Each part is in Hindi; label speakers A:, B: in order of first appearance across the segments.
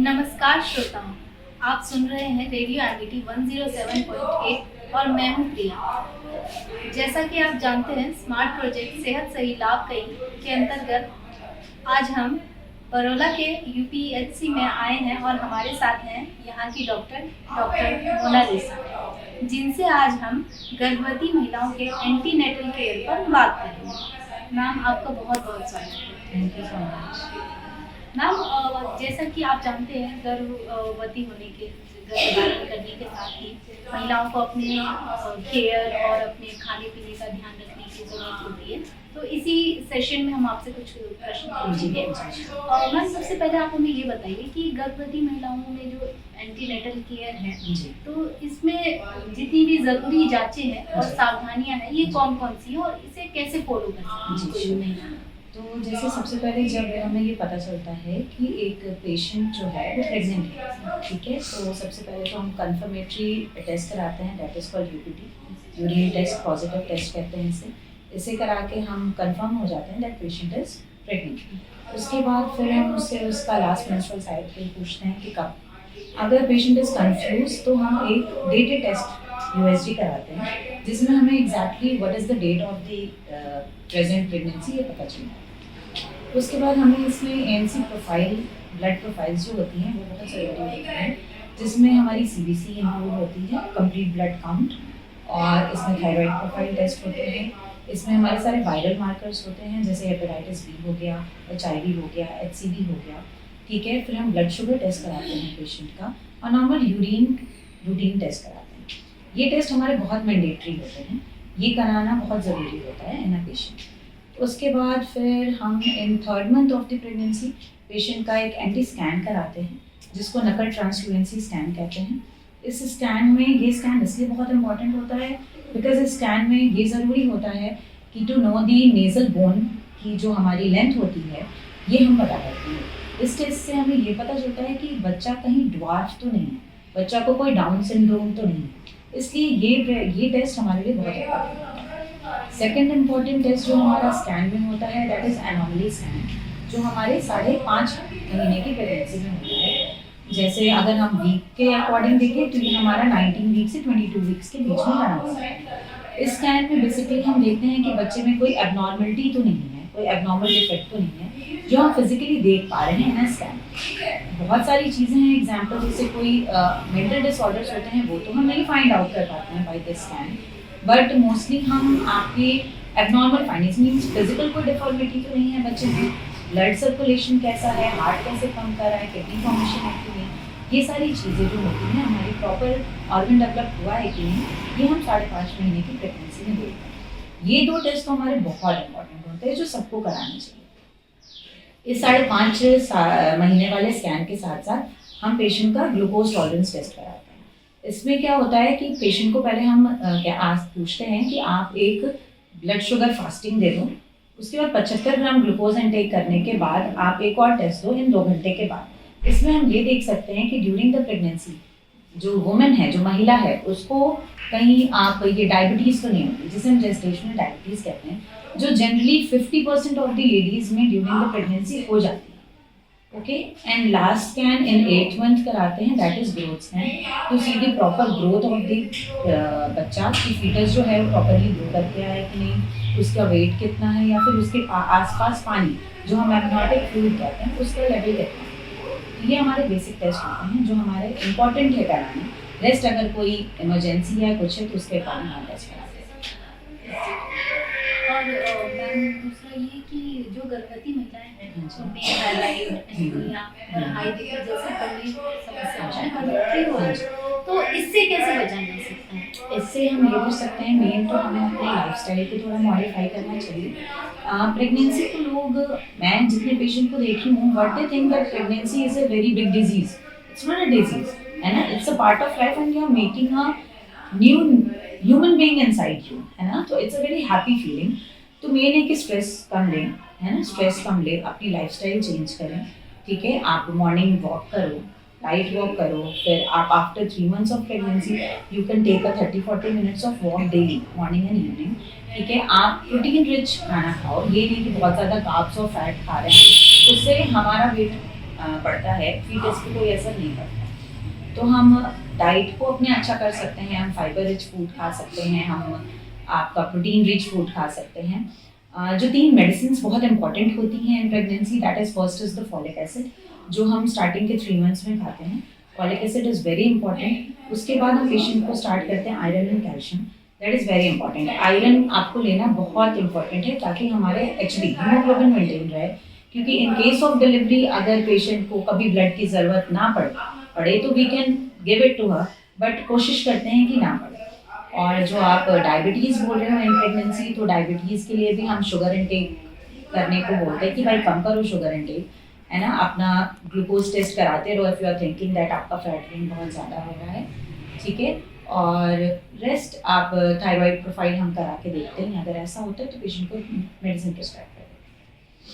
A: नमस्कार श्रोताओं, आप सुन रहे हैं रेडियो एमबीटी 107.8 और मैं हूं प्रिया। जैसा कि आप जानते हैं, स्मार्ट प्रोजेक्ट सेहत सही लाभ कई के अंतर्गत आज हम बरोला के यूपीएचसी में आए हैं और हमारे साथ हैं यहाँ की डॉक्टर मोनालिसा, जिनसे आज हम गर्भवती महिलाओं के एंटीनेटल केयर पर बात करेंगे। मैम, आपका बहुत बहुत स्वागत है।
B: Thank you so much.
A: Ma'am, जैसा कि आप जानते हैं, गर्भवती होने के गर्भधारण करने के साथ ही महिलाओं को अपने केयर और अपने खाने पीने का ध्यान रखने की जरूरत होती है। तो इसी सेशन में हम आपसे कुछ प्रश्न पूछेंगे। मैम, सबसे पहले आप हमें ये बताइए कि गर्भवती महिलाओं में जो एंटीनेटल केयर है, तो इसमें जितनी भी ज़रूरी जांचें हैं और सावधानियां हैं, ये कौन कौन सी हैं और इसे कैसे फॉलो कर सकते हैं?
B: तो जैसे सबसे पहले जब हमें ये पता चलता है कि एक पेशेंट जो है वो प्रेग्नेंट है, ठीक है, तो सबसे पहले तो हम कंफर्मेटरी टेस्ट कराते हैं, that is called UPT, urine test, positive test कहते हैं इसे करा के हम कंफर्म हो जाते हैं दैट पेशेंट इज़ प्रेग्नेंट। उसके बाद फिर हम उससे उसका लास्ट मेंस्ट्रुअल साइकिल पूछते हैं कि कब। अगर पेशेंट इज़ कंफ्यूज तो हम एक डेटेड टेस्ट यूएसजी कराते हैं, जिसमें हमें exactly what is the date of the present pregnancy ये पता चलता है। उसके बाद हमें इसमें एएनसी प्रोफाइल, ब्लड प्रोफाइल्स जो होती हैं वो बहुत ज़रूरी होती हैं, जिसमें हमारी सीबीसी इंक्लूड होती है, कंप्लीट ब्लड काउंट, और इसमें थायराइड प्रोफाइल टेस्ट होते हैं। इसमें हमारे सारे वायरल मार्कर्स होते हैं, जैसे हेपेटाइटिस बी हो गया, HIV हो गया, HCV हो गया, ठीक है। फिर हम ब्लड शुगर टेस्ट कराते हैं पेशेंट का, और नॉर्मल यूरिन रूटीन टेस्ट कराते हैं। ये टेस्ट हमारे बहुत मैंडेटरी होते हैं, ये कराना बहुत ज़रूरी होता है इन अ पेशेंट। उसके बाद फिर हम इन 3rd month of the pregnancy patient का एक एंटी स्कैन कराते हैं, जिसको नकल ट्रांसफ्लुएंसी स्कैन कहते हैं। इस स्कैन में, ये स्कैन इसलिए बहुत इंपॉर्टेंट होता है बिकॉज इस स्कैन में ये ज़रूरी होता है कि to know the nasal bone की जो हमारी लेंथ होती है, ये हम पता करते हैं। इस टेस्ट से हमें ये पता चलता है कि बच्चा कहीं ड्वार्फ तो नहीं है, बच्चा को कोई डाउन सिंड्रोम तो नहीं है, इसलिए ये टेस्ट हमारे लिए बहुत इंपॉर्टेंट है। सेकेंड इम्पॉर्टेंट टेस्ट जो हमारा स्कैन में होता है दैट इज़ एनोमली स्कैन, जो हमारे 5.5 महीने की प्रेगनेंसी में होता है। जैसे अगर हम वीक के अकॉर्डिंग देखें तो ये हमारा 19 वीक से 22 वीक्स के बीच में बना हुआ है। इस स्कैन में बेसिकली हम देखते हैं कि बच्चे में कोई एबनॉर्मलिटी तो नहीं है, कोई एबनॉर्मल डिफेक्ट तो नहीं है, जो हम फिजिकली देख पा रहे हैं ना स्कैन। बहुत सारी चीज़ें हैं, एग्जाम्पल जैसे कोई मेंटल डिसऑर्डर्स होते हैं, वो तो हम नहीं फाइंड आउट कर पाते हैं by this scan, but mostly हम आपके एबनॉर्मल फाइंडिंग्स मीन्स फिजिकल कोई डिफॉर्मिटी तो नहीं है बच्चे में, ब्लड सर्कुलेशन कैसा है, हार्ट कैसे पंप कर रहा है, किडनी फॉर्मेशन है कि नहीं, ये सारी चीज़ें जो होती हैं, हमारी प्रॉपर ऑर्गन डेवलप हुआ है कि नहीं, ये हम 5.5 महीने की प्रेगनेंसी में देखते हैं। ये 2 टेस्ट तो हमारे बहुत इंपॉर्टेंट होते हैं, जो सबको कराने चाहिए। इस 5.5 महीने वाले स्कैन के साथ साथ हम पेशेंट का ग्लूकोज टॉलरेंस टेस्ट कराते हैं। इसमें क्या होता है कि पेशेंट को पहले हम पूछते हैं कि आप एक ब्लड शुगर फास्टिंग दे दो, उसके बाद 75 ग्राम ग्लूकोज इनटेक करने के बाद आप एक और टेस्ट दो इन 2 घंटे के बाद। इसमें हम ये देख सकते हैं कि ड्यूरिंग द प्रेगनेंसी जो वुमेन है, जो महिला है, उसको कहीं आप ये डायबिटीज़ तो नहीं होती, जिसे हम जेस्टेशनल डायबिटीज़ कहते हैं, जो जनरली 50% ऑफ द लेडीज़ में ड्यूरिंग द प्रेगनेंसी हो जाती है। Okay, and last scan in 8th month कराते हैं, that is growth scan, to see the proper growth of the बच्चा की फीटस जो है वो प्रॉपरली ग्रो करके आया कि नहीं, उसका वेट कितना है, या फिर उसके आसपास पानी जो हम एमनियोटिक फ्लूइड कहते हैं उसका लेवल कितना है। ये हमारे बेसिक टेस्ट होते हैं जो हमारे इम्पॉर्टेंट है कराने। रेस्ट अगर कोई इमरजेंसी या कुछ है तो उसके अकॉर्डिंग हम टेस्ट कराते हैं।
A: और मैम, दूसरा ये कि जो गर्भवती महिलाएं हैं, उनमें थायराइड, एनीमिया और हाई बीपी जैसी कई समस्याएं हो रही हैं, तो इससे कैसे बचा जा सकता है?
B: इससे हम ये पूछ सकते हैं, मेन तो हमें अपने लाइफस्टाइल को थोड़ा मॉडिफाई करना चाहिए। प्रेगनेंसी को लोग, मैं जितने पेशेंट को देखी हूँ, what they think that pregnancy is a very big disease. It's not a disease, है ना, it's a part of life and you are making a new human being inside you, है ना, तो it's a very happy feeling. तो मेन है कि स्ट्रेस कम लें, है ना, स्ट्रेस कम लें, अपनी लाइफस्टाइल चेंज करें, ठीक है। आप मॉर्निंग वॉक करो, लाइट वॉक करो, फिर आप after 3 months of pregnancy you can take a 30-40 minutes of walk daily, morning and evening, ठीक है। आप प्रोटीन रिच खाना खाओ, ये नहीं कि बहुत ज़्यादा कार्ब्स और फैट खा रहे हैं, उससे हमारा वेट पड़ता है, फीटस पे कोई असर नहीं पड़ता। तो हम डाइट को अपने अच्छा कर सकते हैं, हम फाइबर रिच फूड खा सकते हैं, हम आपका प्रोटीन रिच फूड खा सकते हैं। जो 3 मेडिसिन बहुत इंपॉर्टेंट होती हैं in pregnancy, that is first is the folic acid, जो हम स्टार्टिंग के 3 मंथ्स में खाते हैं। Folic acid is very important. उसके बाद हम पेशेंट को स्टार्ट करते हैं iron and calcium, that is very important. Iron आपको लेना बहुत इंपॉर्टेंट है ताकि हमारे HB हीमोग्लोबिन मेंटेन रहे, क्योंकि इन केस ऑफ डिलीवरी अगर पेशेंट को कभी ब्लड की ज़रूरत ना पड़े तो we can give it to her, but कोशिश करते हैं कि ना पड़े। और जो आप डायबिटीज़ बोल रहे हो इन प्रेगनेंसी, तो डायबिटीज़ के लिए भी हम शुगर इनटेक करने को बोलते हैं कि भाई कम करो शुगर इनटेक, है ना। अपना ग्लूकोज टेस्ट कराते रहो if you are thinking that आपका फैट गेन बहुत ज़्यादा हो रहा है, ठीक है। और रेस्ट आप थायराइड प्रोफाइल हम करा के देखते हैं, अगर ऐसा होता है तो पेशेंट को मेडिसिन प्रिस्क्राइब करें।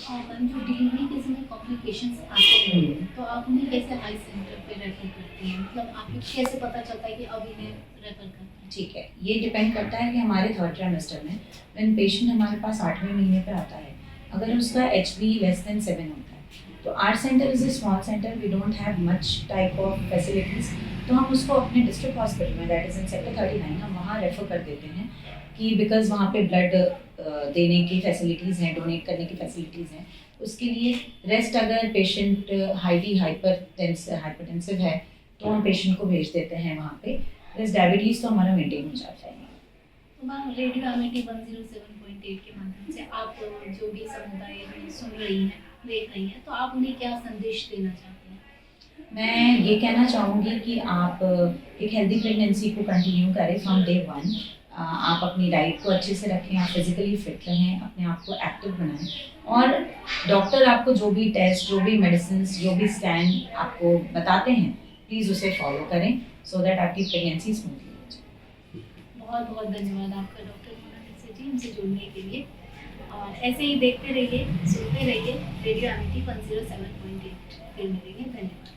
A: और मैम जो डिलीवरी के समय कॉम्प्लिकेशंस आते हैं तो आप उन्हें कैसे हाई सेंटर पे रेफर करते हैं, मतलब आपको कैसे पता चलता है कि अब इन्हें रेफर करना है?
B: ठीक है, ये डिपेंड करता है कि हमारे 3rd ट्राइमेस्टर में व्हेन पेशेंट हमारे पास 8वें महीने पर आता है, अगर उसका HB लेस देन 7 होता है, तो our centre is a small centre, we don't have much type of facilities, तो हम उसको अपने डिस्ट्रिक्ट हॉस्पिटल में, दैट इज़ इन सेक्टर 39, हम वहाँ रेफ़र कर देते हैं कि बिकॉज़ वहाँ पे ब्लड देने की फैसिलिटीज़ हैं, डोनेट करने की फैसिलिटीज़ हैं। उसके लिए रेस्ट, अगर पेशेंट हाइपरटेंसिव है तो हम पेशेंट को भेज देते हैं वहाँ पे। रेस्ट डायबिटीज़ तो हमारा मेंटेन हो जाता है।
A: तो मैम रेडियो एमिटी 107.8 के माध्यम से आप जो भी समुदाय में सुन रही हैं, देख रही हैं, तो आप उन्हें क्या संदेश देना चाहते हैं?
B: मैं ये कहना चाहूँगी कि आप एक हेल्दी प्रेगनेंसी को कंटिन्यू करें फ्रॉम डे 1। आप अपनी डाइट को अच्छे से रखें, आप फिजिकली फिट रहें, अपने आप को एक्टिव बनाएं, और डॉक्टर आपको जो भी टेस्ट, जो भी मेडिसिन, जो भी स्कैन आपको बताते हैं, प्लीज़ उसे फॉलो करें सो दैट आपकी प्रेगनेंसी स्मूथली हो जाए।
A: बहुत बहुत धन्यवाद आपका डॉक्टर मोनालिसा जी हमसे जुड़ने के लिए, और ऐसे ही देखते रहिए, सुनते रहिए रेडियो एमिटी 107.8। फिर मिलेंगे, धन्यवाद।